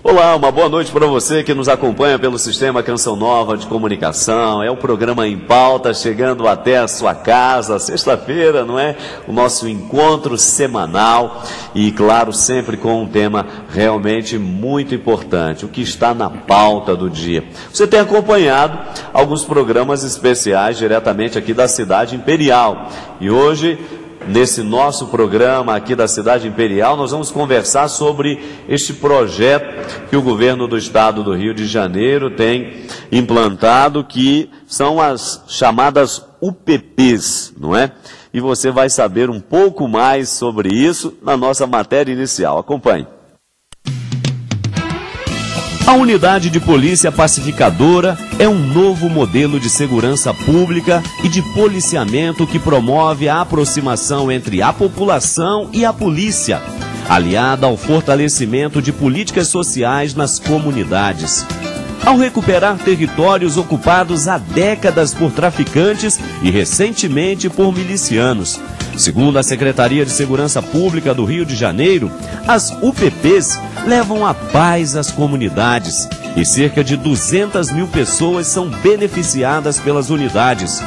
Olá, uma boa noite para você que nos acompanha pelo Sistema Canção Nova de Comunicação. É o programa Em Pauta, chegando até a sua casa, sexta-feira, não é? O nosso encontro semanal e, claro, sempre com um tema realmente muito importante, o que está na pauta do dia. Você tem acompanhado alguns programas especiais diretamente aqui da Cidade Imperial e hoje, nesse nosso programa aqui da Cidade Imperial, nós vamos conversar sobre este projeto que o governo do estado do Rio de Janeiro tem implantado, que são as chamadas UPPs, não é? E você vai saber um pouco mais sobre isso na nossa matéria inicial. Acompanhe. A Unidade de Polícia Pacificadora é um novo modelo de segurança pública e de policiamento que promove a aproximação entre a população e a polícia, aliada ao fortalecimento de políticas sociais nas comunidades. Ao recuperar territórios ocupados há décadas por traficantes e recentemente por milicianos. Segundo a Secretaria de Segurança Pública do Rio de Janeiro, as UPPs levam a paz às comunidades e cerca de 200 mil pessoas são beneficiadas pelas unidades.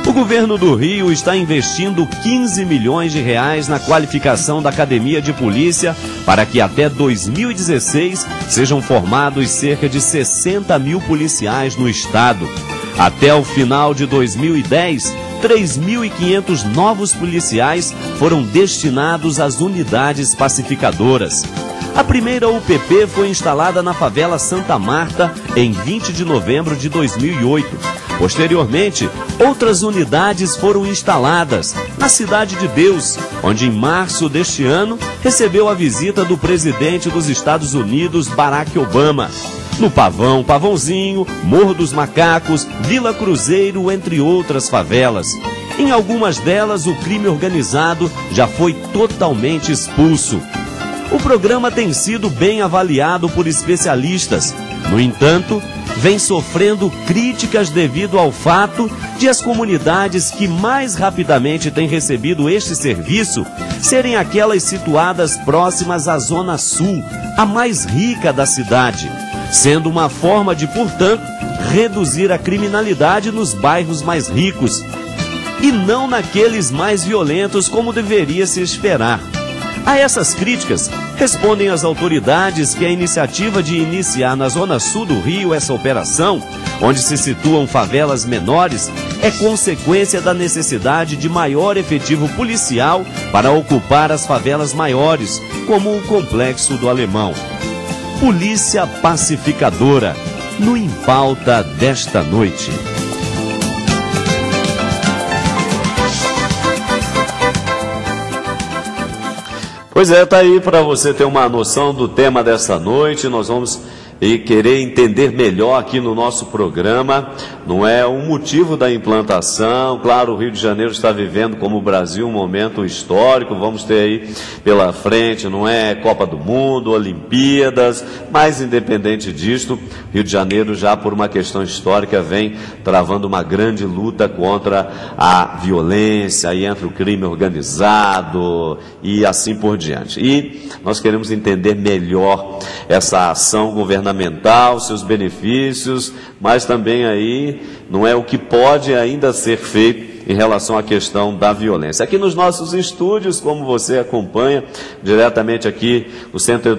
O governo do Rio está investindo 15 milhões de reais na qualificação da Academia de Polícia para que até 2016 sejam formados cerca de 60 mil policiais no estado. Até o final de 2010, 3.500 novos policiais foram destinados às unidades pacificadoras. A primeira UPP foi instalada na favela Santa Marta em 20 de novembro de 2008. Posteriormente, outras unidades foram instaladas na Cidade de Deus, onde em março deste ano recebeu a visita do presidente dos Estados Unidos, Barack Obama. No Pavão, Pavãozinho, Morro dos Macacos, Vila Cruzeiro, entre outras favelas. Em algumas delas, o crime organizado já foi totalmente expulso. O programa tem sido bem avaliado por especialistas. No entanto, vem sofrendo críticas devido ao fato de as comunidades que mais rapidamente têm recebido este serviço serem aquelas situadas próximas à Zona Sul, a mais rica da cidade, sendo uma forma de, portanto, reduzir a criminalidade nos bairros mais ricos e não naqueles mais violentos como deveria se esperar. A essas críticas, respondem as autoridades que a iniciativa de iniciar na Zona Sul do Rio essa operação, onde se situam favelas menores, é consequência da necessidade de maior efetivo policial para ocupar as favelas maiores, como o Complexo do Alemão. Polícia Pacificadora, no Em Pauta desta noite. Pois é, tá aí para você ter uma noção do tema dessa noite. Nós vamos querer entender melhor aqui no nosso programa, não é, o motivo da implantação. Claro, o Rio de Janeiro está vivendo, como o Brasil, um momento histórico. Vamos ter aí pela frente, não é, Copa do Mundo, Olimpíadas, mas independente disto, Rio de Janeiro já por uma questão histórica vem travando uma grande luta contra a violência, aí entra o crime organizado e assim por diante. E nós queremos entender melhor essa ação governamental, seus benefícios, mas também aí, não é, o que pode ainda ser feito em relação à questão da violência. Aqui nos nossos estúdios, como você acompanha, diretamente aqui no Centro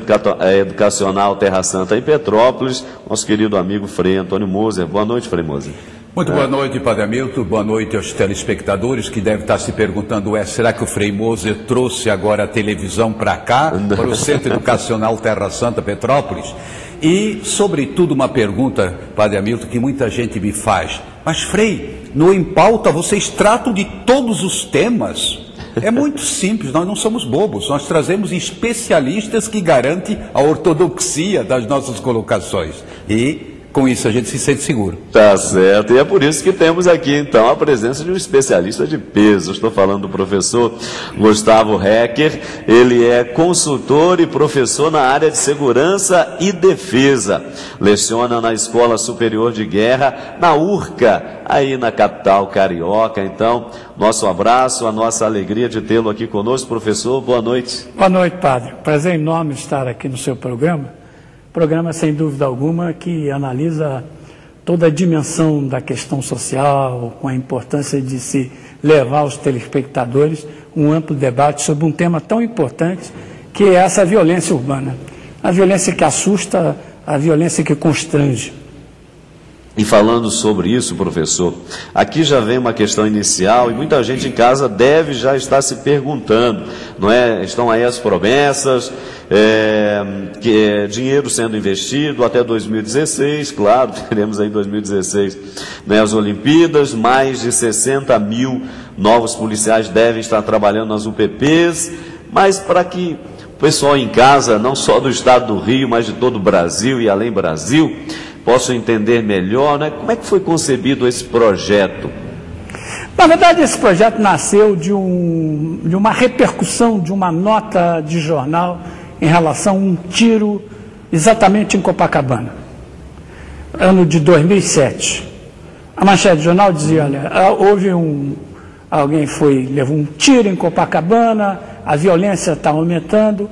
Educacional Terra Santa em Petrópolis, nosso querido amigo Frei Antônio Moser. Boa noite, Frei Moser. Muito boa noite, Padre Hamilton, boa noite aos telespectadores que devem estar se perguntando, será que o Frei Moser trouxe agora a televisão para cá, para o Centro Educacional Terra Santa, Petrópolis? E, sobretudo, uma pergunta, Padre Hamilton, que muita gente me faz, mas Frei, no Em Pauta vocês tratam de todos os temas? É muito simples, nós não somos bobos, nós trazemos especialistas que garantem a ortodoxia das nossas colocações. E com isso a gente se sente seguro. Tá certo, e é por isso que temos aqui então a presença de um especialista de peso. Estou falando do professor Gustavo Hecker. Ele é consultor e professor na área de segurança e defesa. Leciona na Escola Superior de Guerra, na URCA, aí na capital carioca. Então, nosso abraço, a nossa alegria de tê-lo aqui conosco. Professor, boa noite. Boa noite, padre. Prazer enorme estar aqui no seu programa, Programa, sem dúvida alguma, que analisa toda a dimensão da questão social, com a importância de se levar aos telespectadores um amplo debate sobre um tema tão importante, que é essa violência urbana. A violência que assusta, a violência que constrange. E falando sobre isso, professor, aqui já vem uma questão inicial e muita gente em casa deve já estar se perguntando, não é? Estão aí as promessas, dinheiro sendo investido até 2016, claro, teremos aí em 2016, né, as Olimpíadas, mais de 60 mil novos policiais devem estar trabalhando nas UPPs, mas para que o pessoal em casa, não só do estado do Rio, mas de todo o Brasil e além Brasil, posso entender melhor, né? Como é que foi concebido esse projeto? Na verdade, esse projeto nasceu de uma repercussão de uma nota de jornal em relação a um tiro exatamente em Copacabana, ano de 2007. A manchete do jornal dizia, olha, alguém levou um tiro em Copacabana, a violência está aumentando,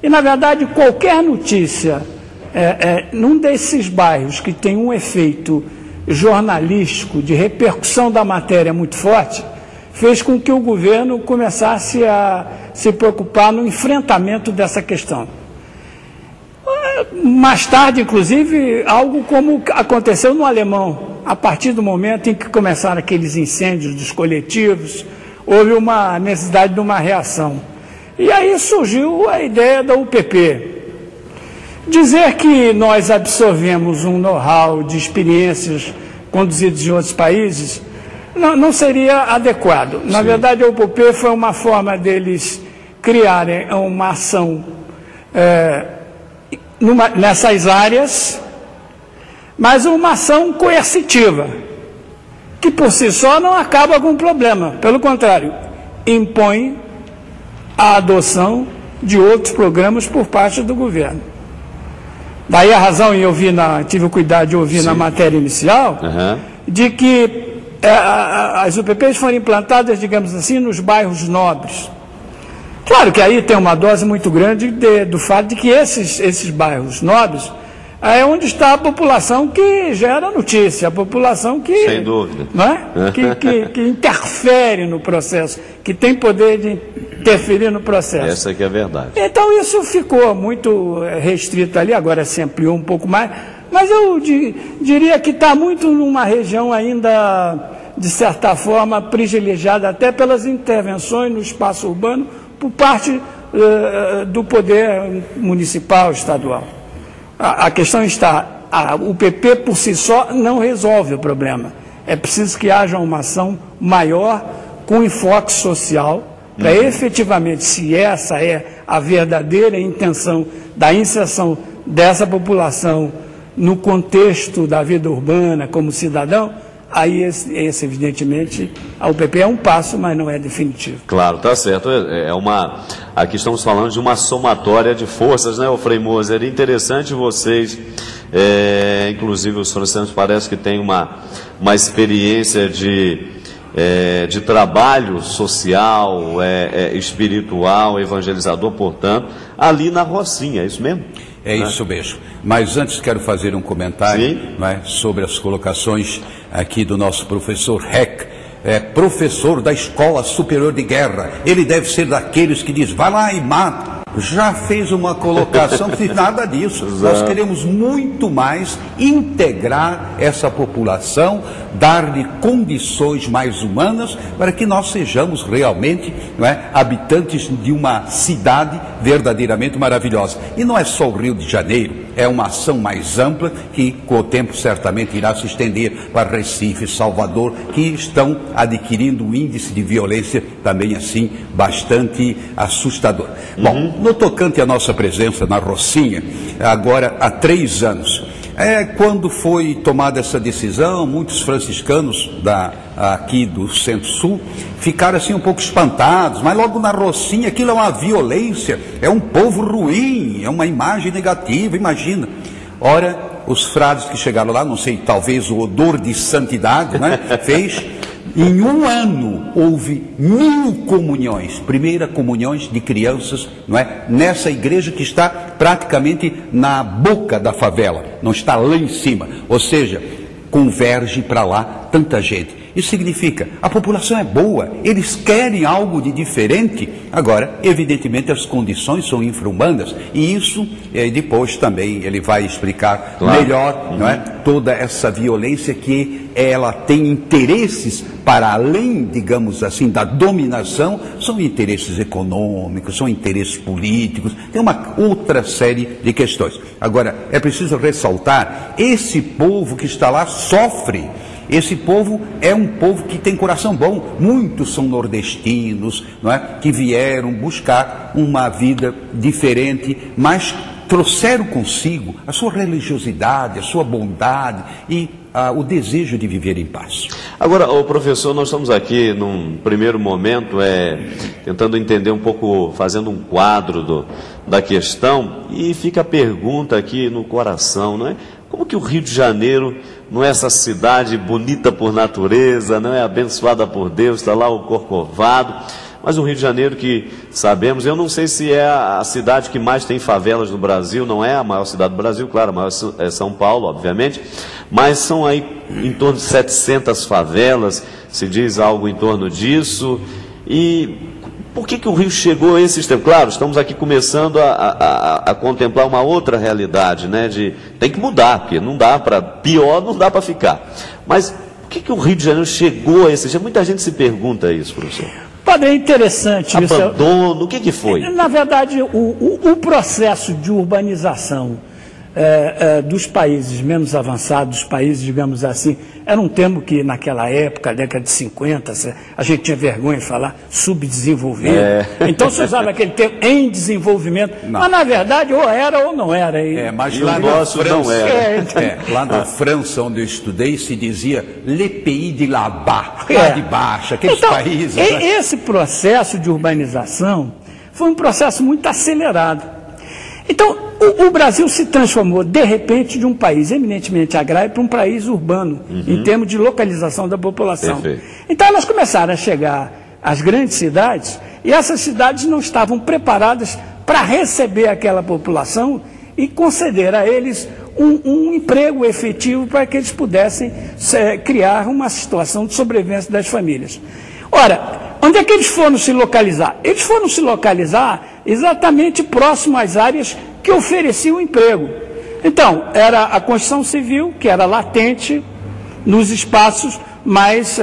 e na verdade qualquer notícia num desses bairros que tem um efeito jornalístico de repercussão da matéria muito forte, fez com que o governo começasse a se preocupar no enfrentamento dessa questão. Mais tarde, inclusive, algo como aconteceu no Alemão, a partir do momento em que começaram aqueles incêndios dos coletivos, houve uma necessidade de uma reação. E aí surgiu a ideia da UPP. Dizer que nós absorvemos um know-how de experiências conduzidas em outros países não seria adequado. Na verdade, a UPP foi uma forma deles criarem uma ação nessas áreas, mas uma ação coercitiva, que por si só não acaba com o problema. Pelo contrário, impõe a adoção de outros programas por parte do governo. Daí a razão, e tive o cuidado de ouvir na matéria inicial, de que as UPPs foram implantadas, digamos assim, nos bairros nobres. Claro que aí tem uma dose muito grande do fato de que esses bairros nobres é onde está a população que gera notícia, a população que... Sem dúvida. Não é? que interfere no processo, que tem poder de interferir no processo. Essa que é a verdade. Então isso ficou muito restrito ali, agora se ampliou um pouco mais, mas eu diria que está muito numa região ainda, de certa forma, privilegiada até pelas intervenções no espaço urbano por parte do poder municipal, estadual. A questão está, a UPP por si só não resolve o problema. É preciso que haja uma ação maior com enfoque social, para efetivamente, se essa é a verdadeira intenção da inserção dessa população no contexto da vida urbana como cidadão, aí evidentemente, a UPP é um passo, mas não é definitivo. Claro, tá certo. Aqui estamos falando de uma somatória de forças, né, Frei Moser? É interessante vocês, inclusive os franciscanos parece que têm uma experiência de trabalho social, espiritual, evangelizador, portanto, ali na Rocinha, é isso mesmo? É isso mesmo. Mas antes quero fazer um comentário, não é, sobre as colocações aqui do nosso professor Heck, professor da Escola Superior de Guerra. Ele deve ser daqueles que diz, vai lá e mata. Já fez uma colocação, não fiz nada disso. Nós queremos muito mais integrar essa população, dar-lhe condições mais humanas para que nós sejamos realmente, não é, habitantes de uma cidade verdadeiramente maravilhosa. E não é só o Rio de Janeiro, é uma ação mais ampla que com o tempo certamente irá se estender para Recife, Salvador, que estão adquirindo um índice de violência também assim bastante assustador. Bom, no tocante à nossa presença na Rocinha, agora há 3 anos, quando foi tomada essa decisão, muitos franciscanos aqui do Centro-Sul ficaram assim um pouco espantados, mas logo na Rocinha aquilo é uma violência, é um povo ruim, é uma imagem negativa, imagina. Ora, os frades que chegaram lá, não sei, talvez o odor de santidade, né, fez, Em um ano houve 1000 comunhões, primeira comunhões de crianças, não é? Nessa igreja que está praticamente na boca da favela, não está lá em cima, ou seja, converge para lá tanta gente. Isso significa, a população é boa, eles querem algo de diferente. Agora, evidentemente, as condições são infra-humanas, e isso depois também ele vai explicar melhor, não é? Toda essa violência que ela tem interesses para além, digamos assim, da dominação, são interesses econômicos, são interesses políticos, tem uma outra série de questões. Agora, é preciso ressaltar, esse povo que está lá sofre. Esse povo é um povo que tem coração bom. Muitos são nordestinos, não é? Que vieram buscar uma vida diferente, mas trouxeram consigo a sua religiosidade, a sua bondade e o desejo de viver em paz. Agora, professor, nós estamos aqui num primeiro momento tentando entender um pouco, fazendo um quadro da questão, e fica a pergunta aqui no coração, não é? Como que o Rio de Janeiro não é essa cidade bonita por natureza, não é abençoada por Deus, está lá o Corcovado, mas o Rio de Janeiro que sabemos, eu não sei se é a cidade que mais tem favelas no Brasil, não é a maior cidade do Brasil, claro, a maior é São Paulo, obviamente, mas são aí em torno de 700 favelas, se diz algo em torno disso. E por que o Rio chegou a esse extremo? Claro, estamos aqui começando a contemplar uma outra realidade, né? Tem que mudar, porque não dá para, pior não dá para ficar. Mas por que o Rio de Janeiro chegou a esse extremo? Muita gente se pergunta isso, professor. Padre, é interessante isso. Abandono, o que foi? Na verdade, o processo de urbanização dos países menos avançados, dos países, digamos assim, era um termo que naquela época, década de 50, a gente tinha vergonha de falar subdesenvolvido. Então se usava aquele termo em desenvolvimento, mas na verdade ou era ou não era. Mas lá na França, não era. Lá na França, onde eu estudei, se dizia le pays de là-bas, lá de baixo, aqueles países. Esse processo de urbanização foi um processo muito acelerado. Então, o Brasil se transformou, de repente, de um país eminentemente agrário para um país urbano, em termos de localização da população. Perfeito. Então, elas começaram a chegar às grandes cidades, e essas cidades não estavam preparadas para receber aquela população e conceder a eles um emprego efetivo para que eles pudessem criar uma situação de sobrevivência das famílias. Ora, onde é que eles foram se localizar? Eles foram se localizar exatamente próximo às áreas que ofereciam emprego. Então, era a construção civil, que era latente nos espaços mais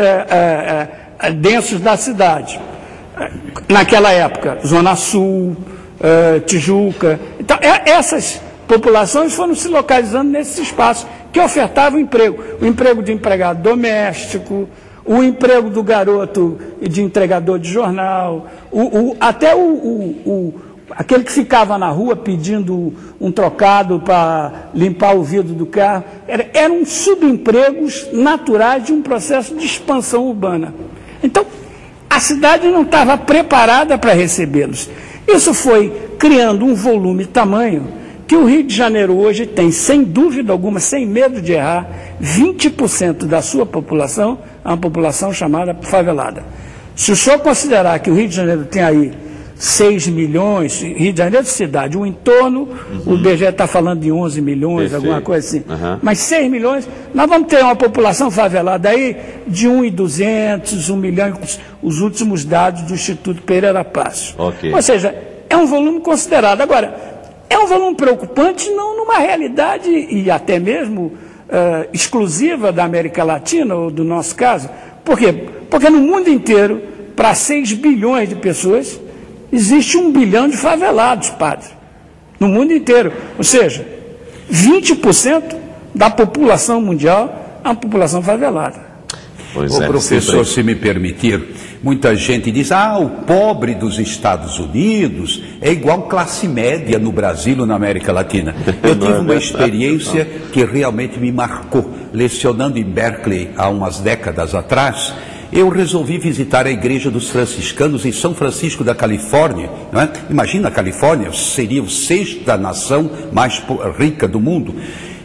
densos da cidade. Naquela época, Zona Sul, Tijuca. Então, essas populações foram se localizando nesses espaços que ofertavam emprego. O emprego de empregado doméstico, o emprego do garoto de entregador de jornal, até aquele que ficava na rua pedindo um trocado para limpar o vidro do carro. Eram subempregos naturais de um processo de expansão urbana. Então, a cidade não estava preparada para recebê-los. Isso foi criando um volume tamanho que o Rio de Janeiro hoje tem, sem dúvida alguma, sem medo de errar, 20% da sua população é uma população chamada favelada. Se o senhor considerar que o Rio de Janeiro tem aí 6 milhões, Rio de Janeiro cidade, o entorno, o IBGE está falando de 11 milhões, perfeito, alguma coisa assim, mas 6 milhões, nós vamos ter uma população favelada aí de 1.200, 1 milhão, os últimos dados do Instituto Pereira Passos. Okay. Ou seja, é um volume considerado. Agora, é um volume preocupante, não numa realidade e até mesmo exclusiva da América Latina, ou do nosso caso. Por quê? Porque no mundo inteiro, para 6 bilhões de pessoas, existe 1 bilhão de favelados, padre. No mundo inteiro. Ou seja, 20% da população mundial é uma população favelada. Pois é, professor, se me permitir, muita gente diz, o pobre dos Estados Unidos é igual classe média no Brasil ou na América Latina. Eu tive uma experiência que realmente me marcou. Lecionando em Berkeley há umas décadas atrás, eu resolvi visitar a igreja dos franciscanos em São Francisco da Califórnia. Não é? Imagina, a Califórnia seria a 6ª nação mais rica do mundo.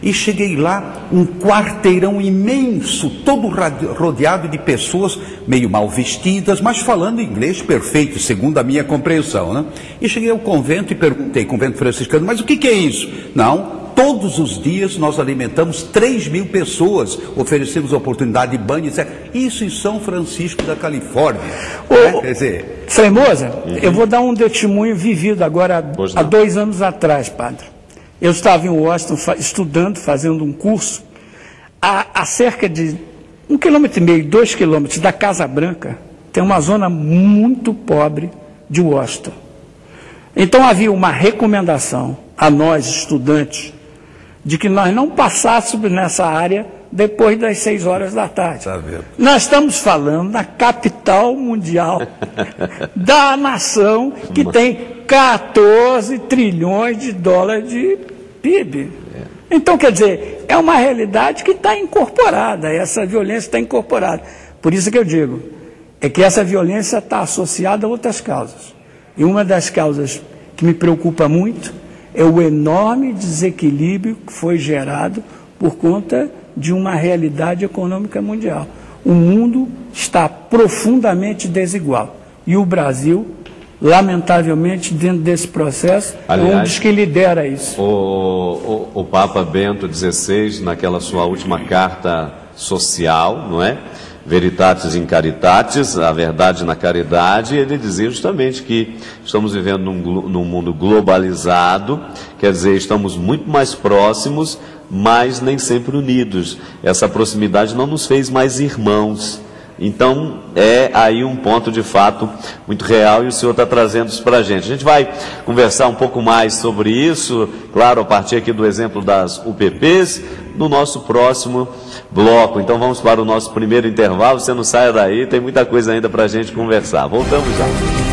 E cheguei lá, um quarteirão imenso, todo rodeado de pessoas meio mal vestidas, mas falando inglês perfeito, segundo a minha compreensão, né? E cheguei ao convento e perguntei, convento franciscano, mas o que é isso? Não, todos os dias nós alimentamos 3.000 pessoas, oferecemos oportunidade de banho, etc. Isso em São Francisco da Califórnia. Quer dizer... Frei Moza, eu vou dar um testemunho vivido agora há 2 anos atrás, padre. Eu estava em Washington estudando, fazendo um curso, a cerca de 1,5 km, 2 km da Casa Branca, tem uma zona muito pobre de Washington. Então havia uma recomendação a nós, estudantes, de que nós não passássemos nessa área depois das 6 horas da tarde. Nós estamos falando da capital mundial da nação que tem 14 trilhões de dólares de PIB. Então, quer dizer, é uma realidade que está incorporada, essa violência está incorporada. Por isso que eu digo, é que essa violência está associada a outras causas. E uma das causas que me preocupa muito é o enorme desequilíbrio que foi gerado por conta de uma realidade econômica mundial. O mundo está profundamente desigual. E o Brasil, lamentavelmente, dentro desse processo, aliás, é um dos que lidera isso. O Papa Bento XVI, naquela sua última carta social, não é? Veritatis in Caritatis, a verdade na caridade, ele dizia justamente que estamos vivendo num mundo globalizado, quer dizer, estamos muito mais próximos, mas nem sempre unidos. Essa proximidade não nos fez mais irmãos. Então, é aí um ponto de fato muito real e o senhor está trazendo isso para a gente. A gente vai conversar um pouco mais sobre isso, claro, a partir aqui do exemplo das UPPs, no nosso próximo bloco. Então vamos para o nosso primeiro intervalo, você não saia daí, tem muita coisa ainda para a gente conversar. Voltamos já.